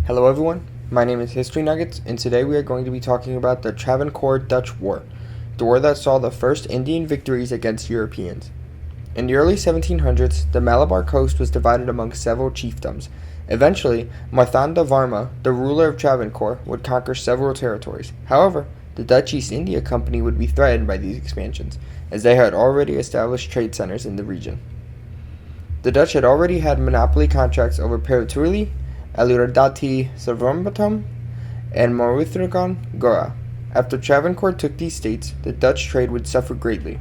Hello everyone, my name is History Nuggets, and today we are going to be talking about the Travancore-Dutch War, the war that saw the first Indian victories against Europeans. In the early 1700s, the Malabar coast was divided among several chiefdoms. Eventually, Marthanda Varma, the ruler of Travancore, would conquer several territories. However, the Dutch East India Company would be threatened by these expansions, as they had already established trade centers in the region. The Dutch had already had monopoly contracts over Perutuli, Aluradati Sarvambatam, and Maruthragan Gora. After Travancore took these states, the Dutch trade would suffer greatly.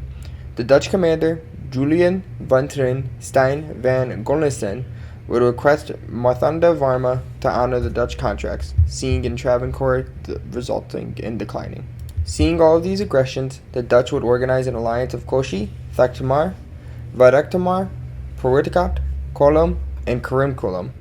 The Dutch commander, Julian van Trin Stein van Golnisten, would request Marthanda Varma to honor the Dutch contracts, seeing in Travancore resulting in declining. Seeing all of these aggressions, the Dutch would organize an alliance of Koshi, Thaktamar, Varaktamar, Poritikat, Kolum, and Karimkolum.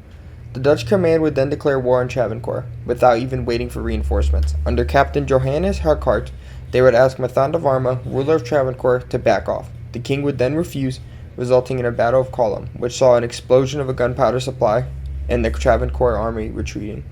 The Dutch command would then declare war on Travancore, without even waiting for reinforcements. Under Captain Johannes Harkart, they would ask Marthanda Varma, ruler of Travancore, to back off. The king would then refuse, resulting in a battle of Kolum, which saw an explosion of a gunpowder supply and the Travancore army retreating.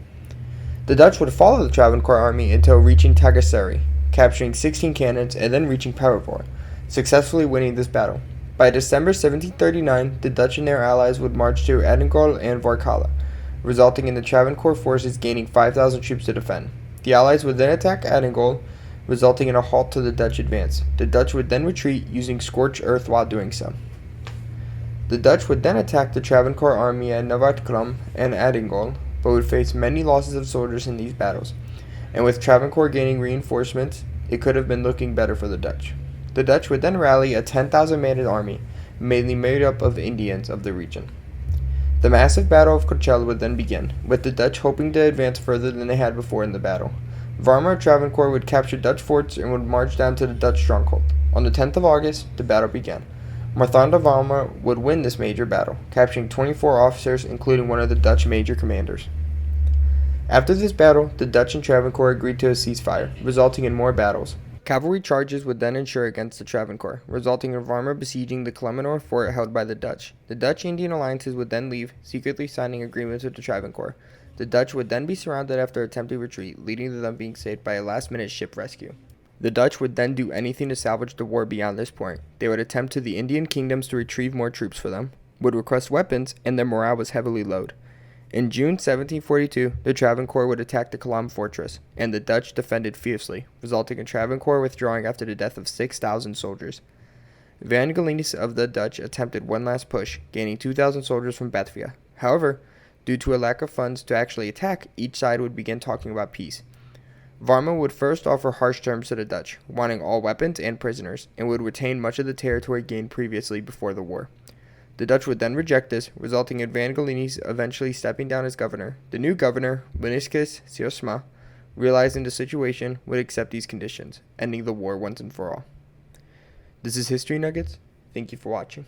The Dutch would follow the Travancore army until reaching Tagaseri, capturing 16 cannons and then reaching Paravor, successfully winning this battle. By December 1739, the Dutch and their allies would march to Adingol and Varkala, resulting in the Travancore forces gaining 5,000 troops to defend. The allies would then attack Adingol, resulting in a halt to the Dutch advance. The Dutch would then retreat using scorched earth while doing so. The Dutch would then attack the Travancore army at Navatklum and Adingol, but would face many losses of soldiers in these battles. And with Travancore gaining reinforcements, it could have been looking better for the Dutch. The Dutch would then rally a 10,000-man army, mainly made up of Indians of the region. The massive Battle of Coachella would then begin, with the Dutch hoping to advance further than they had before in the battle. Varma of Travancore would capture Dutch forts and would march down to the Dutch stronghold. On the 10th of August, the battle began. Marthanda Varma would win this major battle, capturing 24 officers, including one of the Dutch major commanders. After this battle, the Dutch and Travancore agreed to a ceasefire, resulting in more battles. Cavalry charges would then ensure against the Travancore, resulting in Varma besieging the Clemenor fort held by the Dutch. The Dutch-Indian alliances would then leave, secretly signing agreements with the Travancore. The Dutch would then be surrounded after attempting retreat, leading to them being saved by a last-minute ship rescue. The Dutch would then do anything to salvage the war beyond this point. They would attempt to the Indian kingdoms to retrieve more troops for them, would request weapons, and their morale was heavily lowered. In June 1742, the Travancore would attack the Kalam fortress, and the Dutch defended fiercely, resulting in Travancore withdrawing after the death of 6,000 soldiers. Van Gelinis of the Dutch attempted one last push, gaining 2,000 soldiers from Batavia. However, due to a lack of funds to actually attack, each side would begin talking about peace. Varma would first offer harsh terms to the Dutch, wanting all weapons and prisoners, and would retain much of the territory gained previously before the war. The Dutch would then reject this, resulting in Van Gelinis eventually stepping down as governor. The new governor, Liniscus Siosma, realizing the situation, would accept these conditions, ending the war once and for all. This is History Nuggets. Thank you for watching.